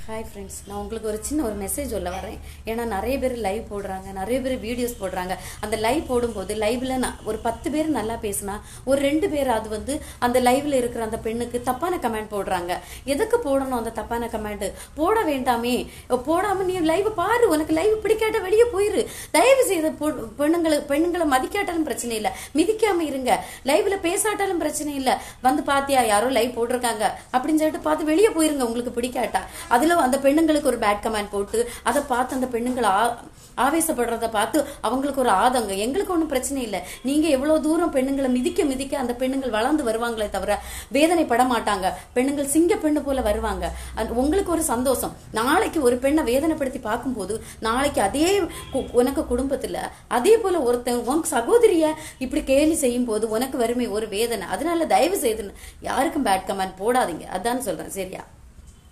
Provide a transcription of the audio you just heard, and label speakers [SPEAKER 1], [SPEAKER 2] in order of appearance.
[SPEAKER 1] Hi friends, நான் உங்களுக்கு ஒரு சின்ன ஒரு மெசேஜ் சொல்ல வரேன். ஏன்னா நிறைய பேர் லைவ் போடுறாங்க, நிறைய பேர் வீடியோஸ் போடுறாங்க. அந்த லைவ் போடும்போது லைவ்ல நான் ஒரு 10 பேர் நல்லா பேசினா ஒரு 2 பேர் அது அந்த லைவ்ல இருக்கிற அந்த பெண்ணுக்கு தப்பான கமெண்ட் போடுறாங்க. எதுக்கு போடணும் அந்த தப்பான கமெண்ட்? போட வேண்டாமே. போடாம நீ லைவ் பாரு, உனக்கு லைவ் பிடிக்காட்ட வெளியே போயிரு. தயவு செய்து பெண்களை மதிக்காட்டாலும் பிரச்சனை இல்லை, மிதிக்காம இருங்க. லைவ்ல பேசாட்டாலும் பிரச்சனை இல்லை. வந்து பாத்தியா யாரோ லைவ் போட்டிருக்காங்க அப்படின்னு சொல்லிட்டு பார்த்து வெளியே போயிருங்க. உங்களுக்கு பிடிக்காட்டா அதுல அந்த பெண்ணுங்களுக்கு ஒரு பேட் கமெண்ட் போட்டு அதை பார்த்து அந்த பெண்ணுங்களை ஆவேசப்படுறத பார்த்து அவங்களுக்கு ஒரு ஆதங்கம். எங்களுக்கு ஒன்றும் பிரச்சனை இல்லை. நீங்க எவ்வளவு தூரம் பெண்ணுங்களை மிதிக்க அந்த பெண்ணுங்கள் வளர்ந்து வருவாங்களே தவிர வேதனைப்பட மாட்டாங்க. பெண்ணுங்கள் சிங்க பெண்ணு போல வருவாங்க. உங்களுக்கு ஒரு சந்தோஷம். நாளைக்கு ஒரு பெண்ணை வேதனைப்படுத்தி பார்க்கும்போது நாளைக்கு அதே உனக்கு குடும்பத்துல அதே போல ஒருத்தன் உனக்கு சகோதரிய இப்படி கேலி செய்யும் போது உனக்கு வறுமை ஒரு வேதனை. அதனால தயவு செய்து யாருக்கும் பேட் கமெண்ட் போடாதீங்க. அதான் சொல்றேன். சரியா?